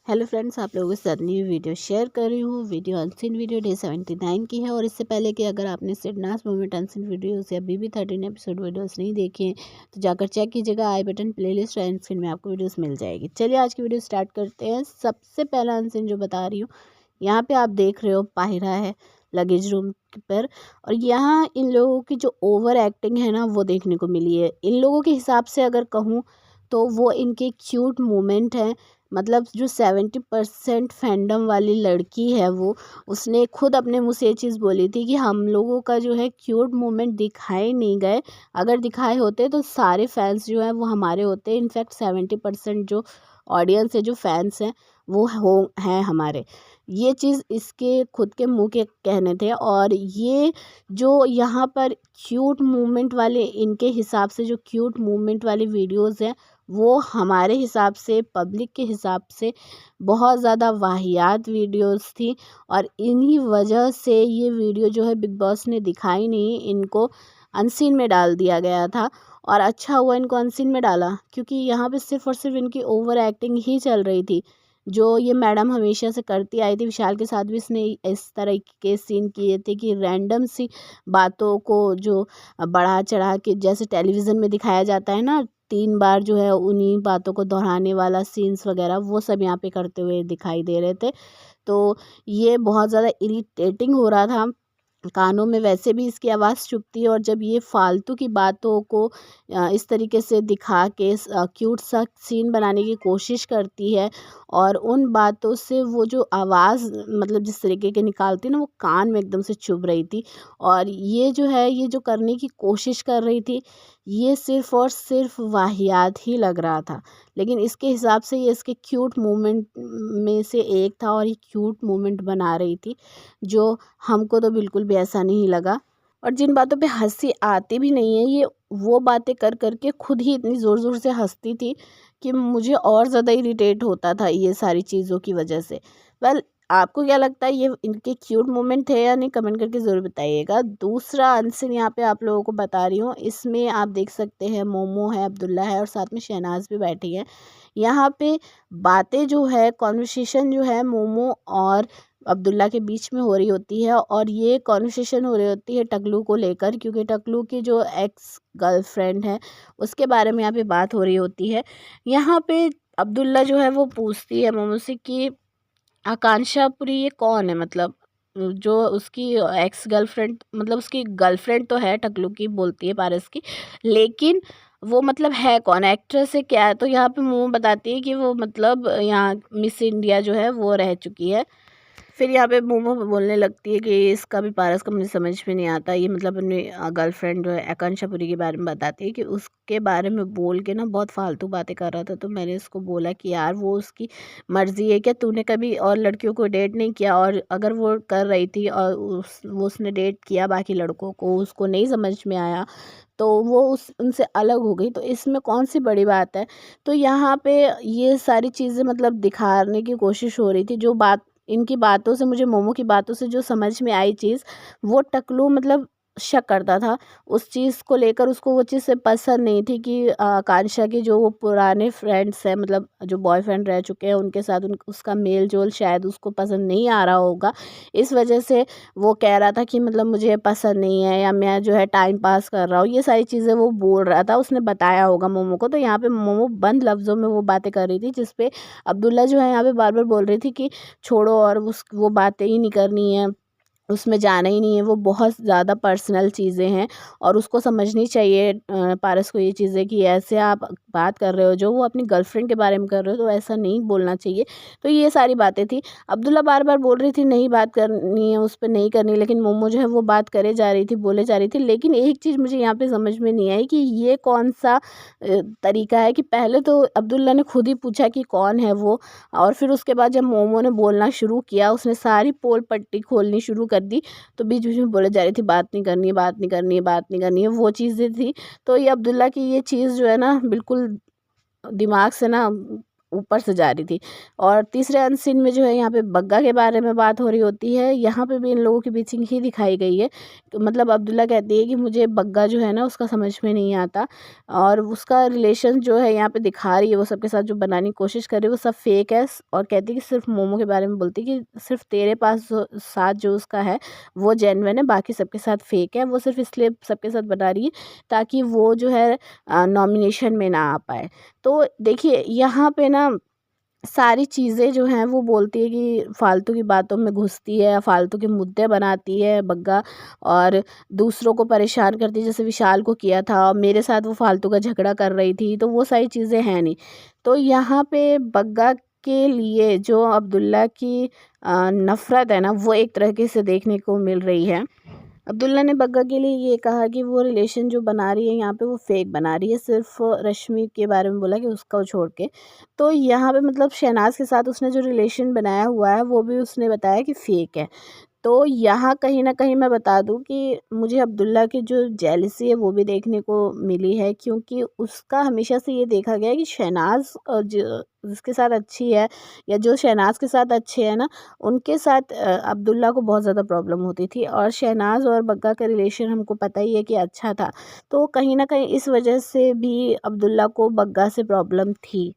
Hello friends, आप लोगों के साथ न्यू वीडियो शेयर कर रही हूँ। वीडियो अनसीन वीडियो डे 79 की है। और इससे पहले कि अगर आपने सिडनास मोमेंट अनसीन वीडियोस या बीबी 13 एपिसोड वीडियोस नहीं देखे हैं तो जाकर चेक कीजिएगा। आई बटन प्लेलिस्ट और अनसीन में आपको वीडियोस मिल जाएगी। चलिए आज की वीडियो स्टार्ट करते हैं। सबसे पहला अनसीन जो बता रही हूँ, यहाँ पे आप देख रहे हो पाहिरा है लगेज रूम पर। और यहाँ इन लोगों की जो ओवर एक्टिंग है ना, वो देखने को मिली है। इन लोगों के हिसाब से अगर कहूँ तो वो इनके क्यूट मोमेंट है। मतलब जो 70% फैंडम वाली लड़की है वो, उसने खुद अपने मुँह से ये चीज़ बोली थी कि हम लोगों का जो है क्यूट मोमेंट दिखाए नहीं गए। अगर दिखाए होते तो सारे फैंस जो हैं वो हमारे होते। इनफैक्ट 70% जो ऑडियंस है, जो फैंस हैं, वो हैं हमारे। ये चीज़ इसके खुद के मुँह के कहने थे। और ये जो यहाँ पर क्यूट मूवमेंट वाले, इनके हिसाब से जो क्यूट मूवमेंट वाली वीडियोज़ हैं, वो हमारे हिसाब से, पब्लिक के हिसाब से बहुत ज़्यादा वाहियात वीडियोस थी। और इन्हीं वजह से ये वीडियो जो है बिग बॉस ने दिखाई नहीं, इनको अनसीन में डाल दिया गया था। और अच्छा हुआ इनको अनसीन में डाला, क्योंकि यहाँ पे सिर्फ और सिर्फ इनकी ओवर एक्टिंग ही चल रही थी, जो ये मैडम हमेशा से करती आई थी। विशाल के साथ भी इसने इस तरह के सीन किए थे कि रैंडम सी बातों को जो बढ़ा चढ़ा के, जैसे टेलीविज़न में दिखाया जाता है ना, 3 बार जो है उन्हीं बातों को दोहराने वाला सीन्स वगैरह, वो सब यहाँ पे करते हुए दिखाई दे रहे थे। तो ये बहुत ज़्यादा इरिटेटिंग हो रहा था। कानों में वैसे भी इसकी आवाज़ चुभती है, और जब ये फालतू की बातों को इस तरीके से दिखा के क्यूट सा सीन बनाने की कोशिश करती है, और उन बातों से वो जो आवाज़ मतलब जिस तरीके के निकालती है ना, वो कान में एकदम से चुभ रही थी। और ये जो है, ये जो करने की कोशिश कर रही थी, ये सिर्फ़ और सिर्फ़ वाहियात ही लग रहा था। लेकिन इसके हिसाब से ये इसके क्यूट मोमेंट में से एक था, और ये क्यूट मोमेंट बना रही थी, जो हमको तो बिल्कुल भी ऐसा नहीं लगा। और जिन बातों पे हँसी आती भी नहीं है, ये वो बातें कर कर के खुद ही इतनी ज़ोर ज़ोर से हँसती थी कि मुझे और ज़्यादा इरिटेट होता था ये सारी चीज़ों की वजह से। वेल, आपको क्या लगता है, ये इनके क्यूट मोमेंट थे या नहीं? कमेंट करके ज़रूर बताइएगा। दूसरा अनसीन यहाँ पे आप लोगों को बता रही हूँ, इसमें आप देख सकते हैं मोमो है, अब्दुल्ला है, और साथ में शहनाज भी बैठी है। यहाँ पे बातें जो है, कॉन्वर्सेशन जो है, मोमो और अब्दुल्ला के बीच में हो रही होती है। और ये कॉन्वर्सेशन हो रही होती है टकलू को लेकर, क्योंकि टकलू की जो एक्स गर्लफ्रेंड है, उसके बारे में यहाँ पे बात हो रही होती है। यहाँ पे अब्दुल्ला जो है वो पूछती है मोमो से कि आकांक्षापुरी ये कौन है, मतलब जो उसकी एक्स गर्लफ्रेंड, मतलब उसकी गर्लफ्रेंड तो है टकलू की, बोलती है पारस की, लेकिन वो मतलब है कौन, एक्ट्रेस है क्या है? तो यहाँ पे मोमो बताती है कि वो मतलब यहाँ मिस इंडिया जो है वो रह चुकी है। फिर यहाँ पे मोमो बोलने लगती है कि इसका भी पारस का मुझे समझ में नहीं आता। ये मतलब अपनी गर्लफ्रेंड जो है आकांक्षापुरी के बारे में बताती है कि उसके बारे में बोल के ना बहुत फालतू बातें कर रहा था। तो मैंने इसको बोला कि यार वो उसकी मर्ज़ी है, क्या तूने कभी और लड़कियों को डेट नहीं किया? और अगर वो कर रही थी और उसने डेट किया बाकी लड़कों को, उसको नहीं समझ में आया, तो वो उस उनसे अलग हो गई, तो इसमें कौन सी बड़ी बात है? तो यहाँ पे ये सारी चीज़ें मतलब दिखाने की कोशिश हो रही थी। जो बात इनकी बातों से, मुझे मोमो की बातों से जो समझ में आई चीज़, वो टकलू मतलब शक करता था उस चीज़ को लेकर। उसको वो चीज़ से पसंद नहीं थी कि आकांक्षा के जो वो पुराने फ्रेंड्स हैं, मतलब जो बॉयफ्रेंड रह चुके हैं, उनके साथ उसका मेल जोल शायद उसको पसंद नहीं आ रहा होगा। इस वजह से वो कह रहा था कि मतलब मुझे ये पसंद नहीं है, या मैं जो है टाइम पास कर रहा हूँ, ये सारी चीज़ें वो बोल रहा था। उसने बताया होगा मोमो को। तो यहाँ पे मोमो बंद लफ्ज़ों में वो बातें कर रही थी, जिस पे अब्दुल्ला जो है यहाँ पे बार बार बोल रही थी कि छोड़ो, और वो बातें ही नहीं करनी है, उसमें जाना ही नहीं है, वो बहुत ज़्यादा पर्सनल चीज़ें हैं। और उसको समझनी चाहिए पारस को ये चीज़ें, कि ऐसे आप बात कर रहे हो, जो वो अपनी गर्लफ्रेंड के बारे में कर रहे हो, तो ऐसा नहीं बोलना चाहिए। तो ये सारी बातें थी। अब्दुल्ला बार बार बोल रही थी नहीं बात करनी है, उस पर नहीं करनी, लेकिन मोमो जो है वो बात करे जा रही थी, बोले जा रही थी। लेकिन एक चीज़ मुझे यहाँ पे समझ में नहीं आई कि ये कौन सा तरीका है कि पहले तो अब्दुल्ला ने खुद ही पूछा कि कौन है वो, और फिर उसके बाद जब मोमो ने बोलना शुरू किया, उसने सारी पोल पट्टी खोलनी शुरू कर दी, तो बीच बीच में बोले जा रही थी बात नहीं करनी है, बात नहीं करनी है, बात नहीं करनी है, वो चीज़ें थी। तो ये अब्दुल्ला की ये चीज़ जो है ना, बिल्कुल दिमाग से ना ऊपर से जा रही थी। और तीसरे अनसीन में जो है यहाँ पे बग्गा के बारे में बात हो रही होती है। यहाँ पे भी इन लोगों की बीचिंग ही दिखाई गई है। तो मतलब अब्दुल्ला कहती है कि मुझे बग्गा जो है ना उसका समझ में नहीं आता, और उसका रिलेशन जो है यहाँ पे दिखा रही है, वो सबके साथ जो बनाने की कोशिश कर रही है वो सब फेक है। और कहती है कि सिर्फ मोमो के बारे में बोलती है कि सिर्फ तेरे पास साथ जो उसका है वो जेन्युइन है, बाकी सबके साथ फेक है। वो सिर्फ इसलिए सबके साथ बना रही है ताकि वो जो है नॉमिनेशन में ना आ पाए। तो देखिए यहाँ पे ना सारी चीज़ें जो हैं वो बोलती है कि फालतू की बातों में घुसती है, फालतू के मुद्दे बनाती है बग्गा, और दूसरों को परेशान करती है, जैसे विशाल को किया था और मेरे साथ वो फालतू का झगड़ा कर रही थी, तो वो सारी चीज़ें हैं नहीं। तो यहाँ पे बग्गा के लिए जो अब्दुल्ला की नफ़रत है ना वो एक तरीके से देखने को मिल रही है। अब्दुल्ला ने बग्गा के लिए ये कहा कि वो रिलेशन जो बना रही है यहाँ पे वो फेक बना रही है, सिर्फ रश्मि के बारे में बोला कि उसको छोड़ के। तो यहाँ पे मतलब शहनाज के साथ उसने जो रिलेशन बनाया हुआ है वो भी उसने बताया कि फेक है। तो यहाँ कहीं न कहीं मैं बता दूँ कि मुझे अब्दुल्ला की जो जेलसी है वो भी देखने को मिली है, क्योंकि उसका हमेशा से ये देखा गया है कि शहनाज़ जिसके साथ अच्छी है या जो शहनाज़ के साथ अच्छे हैं ना, उनके साथ अब्दुल्ला को बहुत ज़्यादा प्रॉब्लम होती थी। और शहनाज़ और बग्गा का रिलेशन हमको पता ही है कि अच्छा था। तो कहीं न कहीं इस वजह से भी अब्दुल्ला को बग्गा से प्रॉब्लम थी।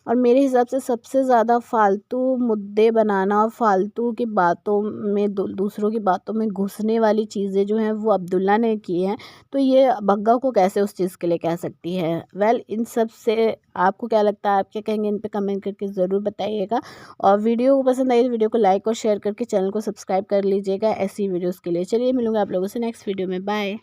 और मेरे हिसाब से सबसे ज़्यादा फालतू मुद्दे बनाना और फालतू की बातों में दूसरों की बातों में घुसने वाली चीज़ें जो हैं वो अब्दुल्ला ने की हैं। तो ये बग्गा को कैसे उस चीज़ के लिए कह सकती है। इन सब से आपको क्या लगता है, आप क्या कहेंगे, इन पे कमेंट करके ज़रूर बताइएगा। और वीडियो को पसंद आई तो वीडियो को लाइक और शेयर करके चैनल को सब्सक्राइब कर लीजिएगा ऐसी वीडियोज़ के लिए। चलिए मिलूँगी आप लोगों से नेक्स्ट वीडियो में। बाय।